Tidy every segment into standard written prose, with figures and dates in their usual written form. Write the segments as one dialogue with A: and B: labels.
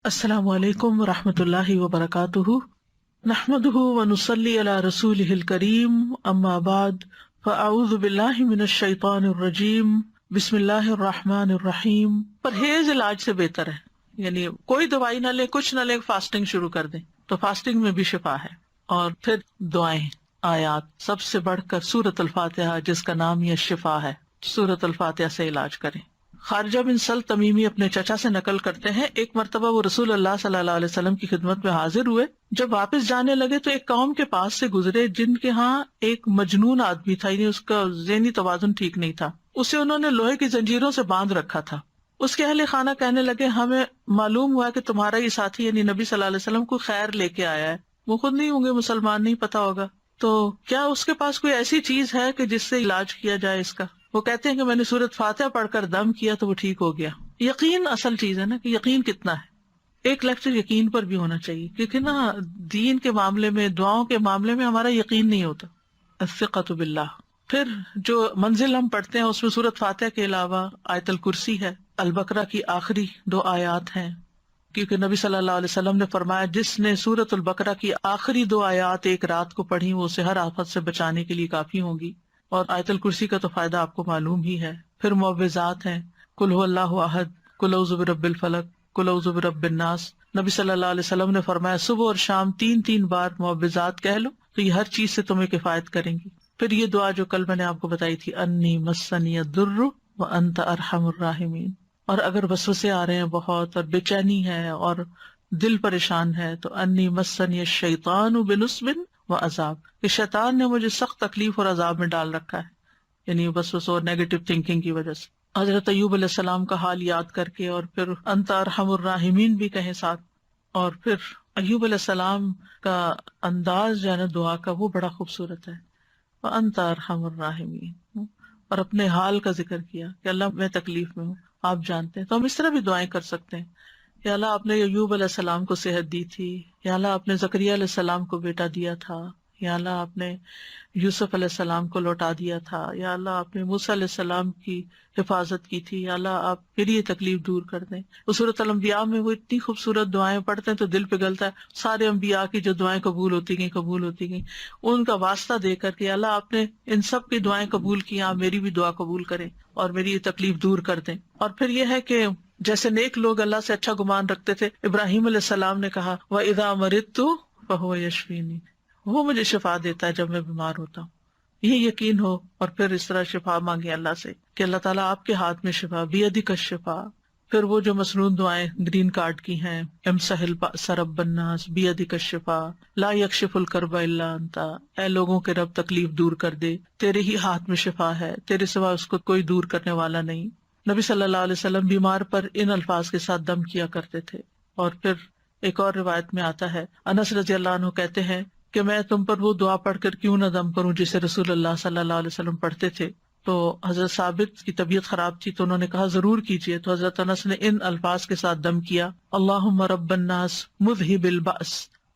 A: السلام علیکم ورحمۃ اللہ وبرکاتہ، نحمدہ ونصلی علی رسولہ الکریم، اما بعد فاعوذ باللہ من الشیطان الرجیم، بسم اللہ الرحمن الرحیم۔ پرہیز علاج سے بہتر ہے، یعنی کوئی دوائی نہ لے، کچھ نہ لے، فاسٹنگ شروع کر دیں تو فاسٹنگ میں بھی شفا ہے۔ اور پھر دعائیں، آیات، سب سے بڑھ کر سورۃ الفاتحہ جس کا نام یہ شفا ہے، سورۃ الفاتحہ سے علاج کریں۔ خارجہ بن سل تمیمی اپنے چچا سے نقل کرتے ہیں، ایک مرتبہ وہ رسول اللہ صلی اللہ علیہ وسلم کی خدمت میں حاضر ہوئے۔ جب واپس جانے لگے تو ایک قوم کے پاس سے گزرے جن کے ہاں ایک مجنون آدمی تھا، یعنی اس کا ذہنی توازن ٹھیک نہیں تھا۔ اسے انہوں نے لوہے کی زنجیروں سے باندھ رکھا تھا۔ اس کے اہل خانہ کہنے لگے، ہمیں معلوم ہوا کہ تمہارا یہ ساتھی یعنی نبی صلی اللہ علیہ وسلم کو خیر لے کے آیا ہے، وہ خود نہیں ہوں گے مسلمان، نہیں پتا ہوگا، تو کیا اس کے پاس کوئی ایسی چیز ہے کہ جس سے علاج کیا جائے اس کا؟ وہ کہتے ہیں کہ میں نے سورۃ فاتحہ پڑھ کر دم کیا تو وہ ٹھیک ہو گیا۔ یقین اصل چیز ہے نا، کہ یقین کتنا ہے۔ ایک لیکچر یقین پر بھی ہونا چاہیے، کیونکہ نا دین کے معاملے میں، دعاؤں کے معاملے میں ہمارا یقین نہیں ہوتا۔ الثقۃ باللہ۔ پھر جو منزل ہم پڑھتے ہیں اس میں سورۃ فاتحہ کے علاوہ آیت الکرسی ہے، البقرہ کی آخری 2 آیات ہیں، کیونکہ نبی صلی اللہ علیہ وسلم نے فرمایا جس نے سورۃ البقرہ کی آخری 2 آیات ایک رات کو پڑھی وہ اسے ہر آفت سے بچانے کے لیے کافی ہوں گی۔ اور آیت الکرسی کا تو فائدہ آپ کو معلوم ہی ہے۔ پھر معوذات ہیں، قل هو اللہ احد، قل اعوذ برب الفلق، قل اعوذ برب الناس۔ نبی صلی اللہ علیہ وسلم نے فرمایا صبح اور شام 3 بار معوذات کہہ لو تو یہ ہر چیز سے تمہیں کفایت کریں گی۔ پھر یہ دعا جو کل میں نے آپ کو بتائی تھی، انی مسنی الضر وانت ارحم الراحمین۔ اور اگر وسوسے آ رہے ہیں بہت اور بے چینی ہے اور دل پریشان ہے تو انی مسنی الشیطان بنصب وعذاب، کہ شیطان نے مجھے سخت تکلیف اور عذاب میں ڈال رکھا ہے، یعنی وسوسوں اور نیگیٹو تھنکنگ کی وجہ سے۔ حضرت ایوب علیہ السلام کا حال یاد کر کے اور پھر انت ارحم الراحمین بھی کہیں ساتھ۔ اور پھر ایوب علیہ السلام کا انداز جو ہے نا دعا کا، وہ بڑا خوبصورت ہے، وانت ارحم الراحمین، اور اپنے حال کا ذکر کیا کہ اللہ میں تکلیف میں ہوں، آپ جانتے ہیں۔ تو ہم اس طرح بھی دعائیں کر سکتے ہیں، یا اللہ آپ نے ایوب علیہ السلام کو صحت دی تھی، یا اللہ آپ نے زکریا علیہ السلام کو بیٹا دیا تھا، یا اللہ آپ نے یوسف علیہ السلام کو لوٹا دیا تھا، یا اللہ آپ نے موسیٰ علیہ السلام کی حفاظت کی تھی، یا اللہ آپ میری یہ تکلیف دور کر دیں۔ سورۃ الانبیاء میں وہ اتنی خوبصورت دعائیں پڑھتے ہیں تو دل پگھلتا ہے، سارے انبیاء کی جو دعائیں قبول ہوتی گئیں ان کا واسطہ دے کر کے اللہ آپ نے ان سب کی دعائیں قبول کی، آپ میری بھی دعا قبول کریں اور میری یہ تکلیف دور کر دیں۔ اور پھر یہ ہے کہ جیسے نیک لوگ اللہ سے اچھا گمان رکھتے تھے، ابراہیم علیہ السلام نے کہا وَإِذَا مَرِضْتُ فَهُوَ يَشْفِينِ، وہ مجھے شفا دیتا ہے جب میں بیمار ہوتا ہوں۔ یہ یقین ہو اور پھر اس طرح شفا مانگے اللہ سے کہ اللہ تعالیٰ آپ کے ہاتھ میں شفا، بیدک الشفا۔ پھر وہ جو مسنون دعائیں گرین کارڈ کی ہیں، امسح البأس رب الناس بیدک الشفا، لا یکشف الکرب الا انت، اے لوگوں کے رب تکلیف دور کر دے، تیرے ہی ہاتھ میں شفا ہے، تیرے سوا اس کو کوئی دور کرنے والا نہیں۔ نبی صلی اللہ علیہ وسلم بیمار پر ان الفاظ کے ساتھ دم کیا کرتے تھے۔ اور پھر ایک اور روایت میں آتا ہے، انس رضی اللہ عنہ کہتے ہیں کہ میں تم پر وہ دعا پڑھ کر کیوں نہ دم کروں جسے رسول اللہ صلی اللہ علیہ وسلم پڑھتے تھے۔ تو حضرت ثابت کی طبیعت خراب تھی تو انہوں نے کہا ضرور کیجیے، تو حضرت انس نے ان الفاظ کے ساتھ دم کیا، اللہم رب الناس مذہب البأس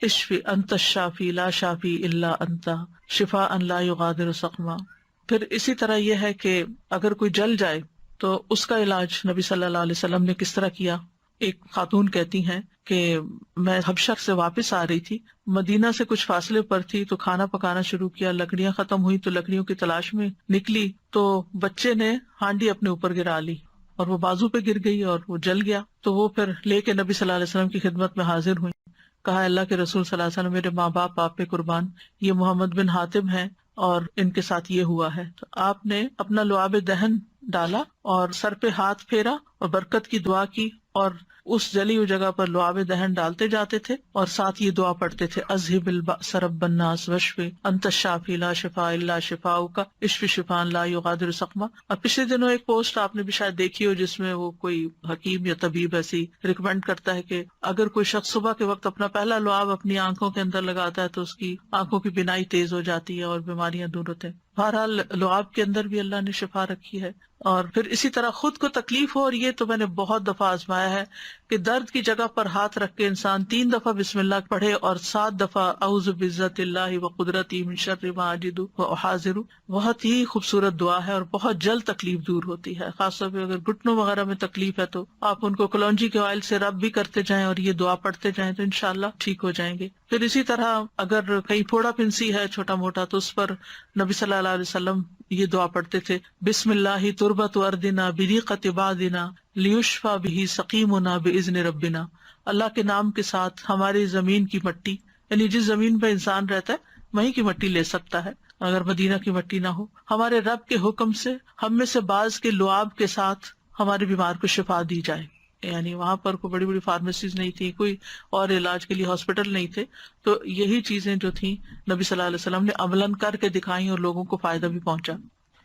A: اشفی انت الشافی لا شافی الا انت شفاء لا یغادر سقما۔ پھر اسی طرح یہ ہے کہ اگر کوئی جل جائے تو اس کا علاج نبی صلی اللہ علیہ وسلم نے کس طرح کیا۔ ایک خاتون کہتی ہیں کہ میں حبشہ سے واپس آ رہی تھی، مدینہ سے کچھ فاصلے پر تھی، تو کھانا پکانا شروع کیا، لکڑیاں ختم ہوئی تو لکڑیوں کی تلاش میں نکلی تو بچے نے ہانڈی اپنے اوپر گرا لی اور وہ بازو پہ گر گئی اور وہ جل گیا۔ تو وہ پھر لے کے نبی صلی اللہ علیہ وسلم کی خدمت میں حاضر ہوئی، کہا اللہ کے رسول صلی اللہ علیہ وسلم میرے ماں باپ آپ پہ قربان، یہ محمد بن حاتم ہیں اور ان کے ساتھ یہ ہوا ہے۔ تو آپ نے اپنا لعاب دہن ڈالا اور سر پہ ہاتھ پھیرا اور برکت کی دعا کی، اور اس جلی ہوئی جگہ پر لعاب دہن ڈالتے جاتے تھے اور ساتھ یہ دعا پڑھتے تھے، اذہب البأس رب الناس واشفی انت الشافی لا شفاء الا شفاؤک اشفی شفاء لا یغادر سقما۔ اور پچھلے دنوں ایک پوسٹ آپ نے بھی شاید دیکھی ہو جس میں وہ کوئی حکیم یا طبیب ایسی ریکمینڈ کرتا ہے کہ اگر کوئی شخص صبح کے وقت اپنا پہلا لعاب اپنی آنکھوں کے اندر لگاتا ہے تو اس کی آنکھوں کی بینائی تیز ہو جاتی ہے اور بیماریاں دور ہوتے ہیں۔ بہرحال لعاب کے اندر بھی اللہ نے شفا رکھی ہے. اور پھر اسی طرح خود کو تکلیف ہو، اور یہ تو میں نے بہت دفعہ آزمایا ہے کہ درد کی جگہ پر ہاتھ رکھ کے انسان 3 دفعہ بسم اللہ پڑھے اور 7 دفعہ اعوذ بعزت اللہ وقدرتی من شر ما اجد واحاذر. بہت ہی خوبصورت دعا ہے اور بہت جلد تکلیف دور ہوتی ہے. خاص طور پہ اگر گھٹنوں وغیرہ میں تکلیف ہے تو آپ ان کو کلونجی کے آئل سے رب بھی کرتے جائیں اور یہ دعا پڑھتے جائیں تو انشاءاللہ ٹھیک ہو جائیں گے. پھر اسی طرح اگر کہیں پھوڑا پھنسی ہے چھوٹا موٹا تو اس پر نبی صلی اللہ علیہ وسلم یہ دعا پڑھتے تھے، بسم اللہ تربت اردنا بریقت بادنا لیشفا بہ سقیمنا باذن ربنا. اللہ کے نام کے ساتھ ہماری زمین کی مٹی، یعنی جس زمین پہ انسان رہتا ہے وہیں کی مٹی لے سکتا ہے اگر مدینہ کی مٹی نہ ہو. ہمارے رب کے حکم سے ہم میں سے بعض کے لعاب کے ساتھ ہمارے بیمار کو شفا دی جائے. یعنی وہاں پر کوئی بڑی بڑی فارمیسیز نہیں تھی، کوئی اور علاج کے لیے ہاسپٹل نہیں تھے، تو یہی چیزیں جو تھیں نبی صلی اللہ علیہ وسلم نے عملاً کر کے دکھائیں اور لوگوں کو فائدہ بھی پہنچا.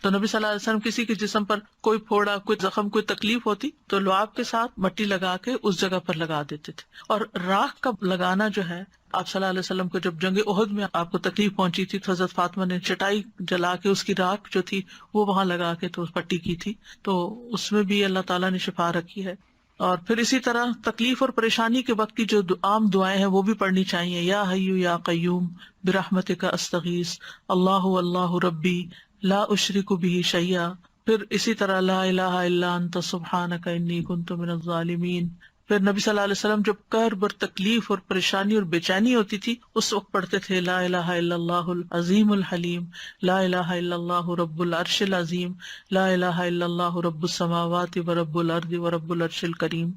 A: تو نبی صلی اللہ علیہ وسلم کسی کے جسم پر کوئی پھوڑا، کوئی زخم، کوئی تکلیف ہوتی تو لعاب کے ساتھ مٹی لگا کے اس جگہ پر لگا دیتے تھے. اور راکھ کا لگانا جو ہے، آپ صلی اللہ علیہ وسلم کو جب جنگ احد میں آپ کو تکلیف پہنچی تھی تو حضرت فاطمہ نے چٹائی جلا کے اس کی راکھ جو تھی وہ وہاں لگا کے تو پٹی کی تھی، تو اس میں بھی اللہ تعالیٰ نے شفا رکھی ہے. اور پھر اسی طرح تکلیف اور پریشانی کے وقت کی جو عام دعائیں ہیں وہ بھی پڑھنی چاہیے. یا حیو یا قیوم برحمتک استغیث اللہ اللہ ربی لا اشرک بہ شیئا. پھر اسی طرح لا الہ الا انت سبحانک انی کنت من الظالمین. پھر نبی صلی اللہ علیہ وسلم جب کرب اور تکلیف اور پریشانی اور بے چینی ہوتی تھی اس وقت پڑھتے تھے لا الہ الا اللہ العظیم الحلیم، لا الہ الا اللہ رب العرش العظیم، لا الہ الا اللہ رب السماوات و رب الارض و رب العرش الکریم.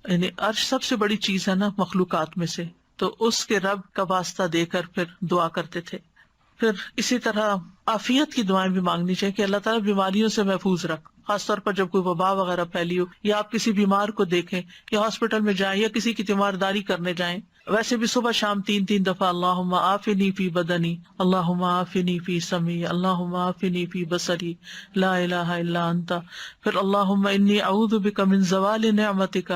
A: یعنی عرش سب سے بڑی چیز ہے نا مخلوقات میں سے، تو اس کے رب کا واسطہ دے کر پھر دعا کرتے تھے. پھر اسی طرح عافیت کی دعائیں بھی مانگنی چاہیے کہ اللہ تعالیٰ بیماریوں سے محفوظ رکھ، خاص طور پر جب کوئی وبا وغیرہ پھیلی ہو یا آپ کسی بیمار کو دیکھیں یا ہاسپٹل میں جائیں یا کسی کی تیمارداری کرنے جائیں. ویسے بھی صبح شام 3 دفعہ اللہم عافنی فی بدنی، اللہم عافنی فی سمعی، اللہم عافنی فی بصری، لا الہ الا انت. پھر اللہم انی اعوذ بک من زوال نعمتک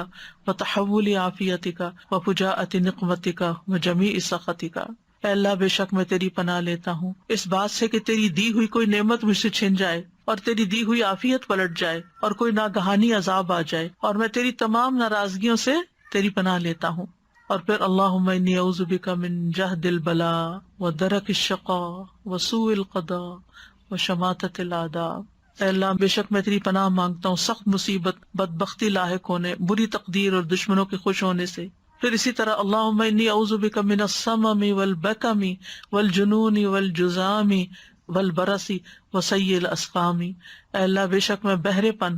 A: وتحول عافیتک وفجاءۃ نقمتک وجمیع سخطک. اے اللہ بے شک میں تیری پناہ لیتا ہوں اس بات سے کہ تیری دی ہوئی کوئی نعمت مجھ سے چھن جائے اور تیری دی ہوئی عافیت پلٹ جائے اور کوئی ناگہانی عذاب آ جائے، اور میں تیری تمام ناراضگیوں سے تیری پناہ لیتا ہوں. اور پھر اللہم انی اعوذ بک من جہد البلاء ودرک الشقاء وسوء القضاء وشماتۃ الاعداء. اے اللہ بے شک میں تیری پناہ مانگتا ہوں سخت مصیبت، بدبختی لاحق ہونے، بری تقدیر اور دشمنوں کے خوش ہونے سے. پھر اسی طرح اللہم انی اعوذ بک من السمم والبکم والجنون والجذام والبرص وسیء الاسقام. اے اللہ بے شک میں بہرے پن،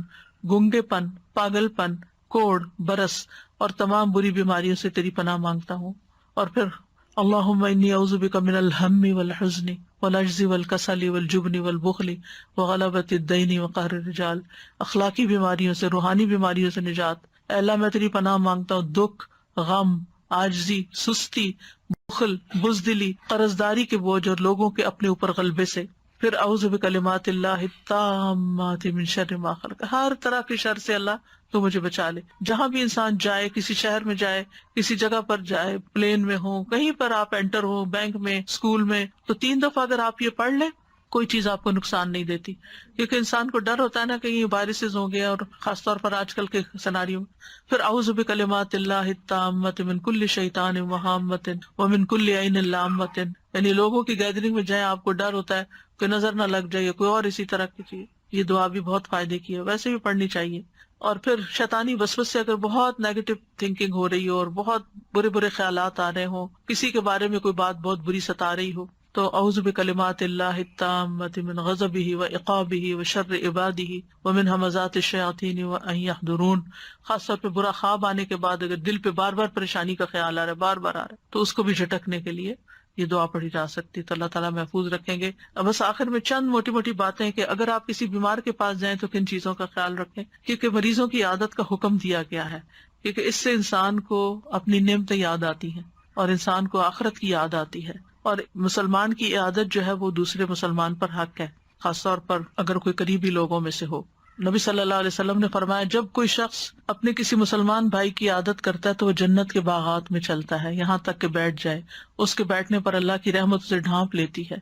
A: گنگے پن، پاگل پن، کوڑ، برس اور تمام بری بیماریوں سے تیری پناہ مانگتا ہوں. اور پھر اللہم انی اعوذ بک من الہم والحزن والعجز والکسل والجبن والبخل وغلبۃ الدین وقہر الرجال. اخلاقی بیماریوں سے، روحانی بیماریوں سے نجات. اے اللہ میں تیری پناہ مانگتا ہوں دکھ، غم، عاجزی، سستی، بخل، بزدلی، قرضداری کے بوجھ اور لوگوں کے اپنے اوپر غلبے سے. پھر اعوذ بکلمات اللہ التامات من شر ما خلق. ہر طرح کے شر سے اللہ تو مجھے بچا لے. جہاں بھی انسان جائے، کسی شہر میں جائے، کسی جگہ پر جائے، پلین میں ہو، کہیں پر آپ انٹر ہو، بینک میں، اسکول میں، تو 3 دفعہ اگر آپ یہ پڑھ لیں کوئی چیز آپ کو نقصان نہیں دیتی. کیونکہ انسان کو ڈر ہوتا ہے نا کہیں وائرسز ہوں گے، اور خاص طور پر آج کل کے سیناریو میں. پھر اعوذ بکلمات اللہ التامات من کل شیطان وہامۃ ومن کل عین لامۃ. یعنی لوگوں کی گیدرنگ میں جائیں آپ کو ڈر ہوتا ہے کہ نظر نہ لگ جائے کوئی اور اسی طرح کی چیز. یہ دعا بھی بہت فائدے کی ہے، ویسے بھی پڑھنی چاہیے. اور پھر شیطانی وسوسے سے اگر بہت نیگیٹو تھنکنگ ہو رہی ہو اور بہت برے برے خیالات آ رہے ہوں، کسی کے بارے میں کوئی بات بہت بری ستا رہی ہو، تو اعوذ بکلمات اللہ التامات من غضبہ وعقابہ وشر عبادہ ومن ھمزات الشیاطین وان یحضرون. خاص طور پہ برا خواب آنے کے بعد اگر دل پہ بار بار پریشانی کا خیال آ رہا ہے، بار بار آ رہا ہے، تو اس کو بھی جھٹکنے کے لیے یہ دعا پڑھی جا سکتی. تو اللہ تعالیٰ محفوظ رکھیں گے. بس آخر میں چند موٹی موٹی باتیں کہ اگر آپ کسی بیمار کے پاس جائیں تو کن چیزوں کا خیال رکھیں، کیونکہ مریضوں کی عادت کا حکم دیا گیا ہے، کیونکہ اس سے انسان کو اپنی نعمتیں یاد آتی ہیں اور انسان کو آخرت کی یاد آتی ہے. اور مسلمان کی عادت جو ہے وہ دوسرے مسلمان پر حق ہے، خاص طور پر اگر کوئی قریبی لوگوں میں سے ہو. نبی صلی اللہ علیہ وسلم نے فرمایا جب کوئی شخص اپنے کسی مسلمان بھائی کی عادت کرتا ہے تو وہ جنت کے باغات میں چلتا ہے یہاں تک کہ بیٹھ جائے، اس کے بیٹھنے پر اللہ کی رحمت اسے ڈھانپ لیتی ہے.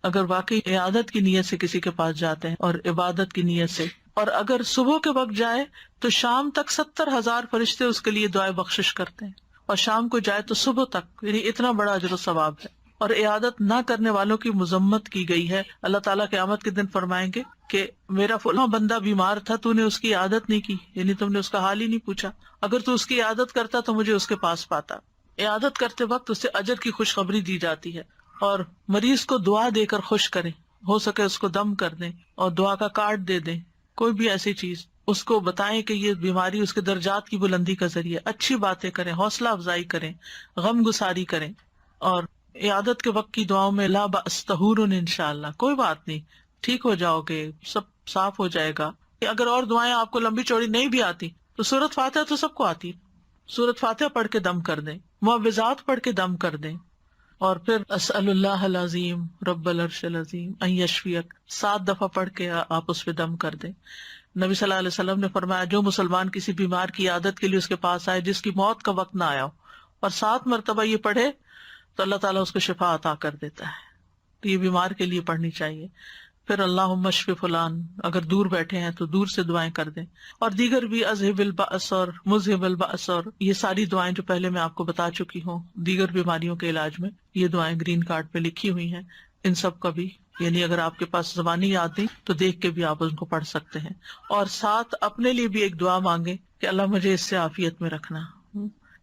A: اگر واقعی عیادت کی نیت سے کسی کے پاس جاتے ہیں اور عبادت کی نیت سے، اور اگر صبح کے وقت جائے تو شام تک 70,000 فرشتے اس کے لیے دعائیں بخشش کرتے ہیں، اور شام کو جائے تو صبح تک، یعنی اتنا بڑا اجر و ثواب ہے۔ اور عیادت نہ کرنے والوں کی مذمت کی گئی ہے۔ اللہ تعالیٰ قیامت کے دن فرمائیں گے کہ میرا فلاں بندہ بیمار تھا، تو نے اس کی عیادت نہیں کی، یعنی تم نے اس کا حال ہی نہیں پوچھا، اگر تو اس کی عیادت کرتا تو مجھے اس کے پاس پاتا۔ عیادت کرتے وقت اسے اجر کی خوشخبری دی جاتی ہے، اور مریض کو دعا دے کر خوش کریں، ہو سکے اس کو دم کر دیں اور دعا کا کارڈ دے دیں، کوئی بھی ایسی چیز اس کو بتائیں کہ یہ بیماری اس کے درجات کی بلندی کا ذریعہ، اچھی باتیں کریں، حوصلہ افزائی کریں، غم گساری کریں۔ اور عیادت کے وقت کی دعاؤں میں لا بأس طہور انشاءاللہ، کوئی بات نہیں، ٹھیک ہو جاؤ گے، سب صاف ہو جائے گا۔ اگر اور دعائیں آپ کو لمبی چوڑی نہیں بھی آتی تو سورۃ فاتحہ تو سب کو آتی، سورۃ فاتحہ پڑھ کے دم کر دیں، معوذات پڑھ کے دم کر دیں، اور پھر اسأل اللہ العظیم رب العرش العظیم ان یشفیک 7 دفعہ پڑھ کے آپ اس پہ دم کر دیں۔ نبی صلی اللہ علیہ وسلم نے فرمایا جو مسلمان کسی بیمار کی عادت کے لیے اس کے پاس آئے جس کی موت کا وقت نہ آیا ہو، اور 7 مرتبہ یہ پڑھے تو اللہ تعالیٰ اس کو شفا عطا کر دیتا ہے۔ تو یہ بیمار کے لیے پڑھنی چاہیے۔ پھر اللہم اشف فلان، اگر دور بیٹھے ہیں تو دور سے دعائیں کر دیں، اور دیگر بھی اذہب البأس اور مذہب البأس، اور یہ ساری دعائیں جو پہلے میں آپ کو بتا چکی ہوں دیگر بیماریوں کے علاج میں، یہ دعائیں گرین کارڈ پہ لکھی ہوئی ہیں، ان سب کا بھی، یعنی اگر آپ کے پاس زبانی یاد نہیں تو دیکھ کے بھی آپ ان کو پڑھ سکتے ہیں۔ اور ساتھ اپنے لیے بھی ایک دعا مانگیں کہ اللہ مجھے اس سے عافیت میں رکھنا،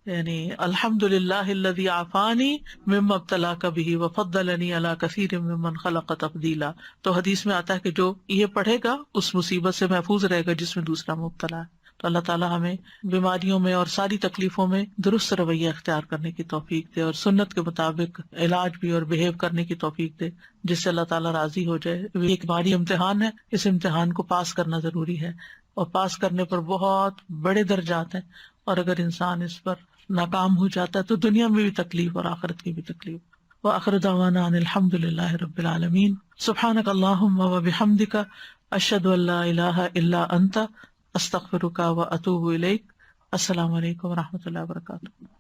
A: یعنی الحمدللہ الذی عافانی مما ابتلاک بہ وفضلنی علی کثیر ممن خلق تفضیلا۔ تو حدیث میں آتا ہے کہ جو یہ پڑھے گا اس مصیبت سے محفوظ رہے گا جس میں دوسرا مبتلا ہے۔ تو اللہ تعالیٰ ہمیں بیماریوں میں اور ساری تکلیفوں میں درست رویہ اختیار کرنے کی توفیق دے، اور سنت کے مطابق علاج بھی اور بہیو کرنے کی توفیق دے جس سے اللہ تعالیٰ راضی ہو جائے۔ یہ ایک بھاری امتحان ہے، اس امتحان کو پاس کرنا ضروری ہے، اور پاس کرنے پر بہت بڑے درجات ہیں، اور اگر انسان اس پر ناکام ہو جاتا ہے تو دنیا میں بھی تکلیف اور آخرت کی بھی تکلیف۔ وآخر دعوانا ان الحمد للہ رب العالمین۔ سبحانک اللہم وبحمدک، اشہد ان لا الہ الا انت، استغفرک واتوب الیک۔ السلام علیکم ورحمۃ اللہ وبرکاتہ۔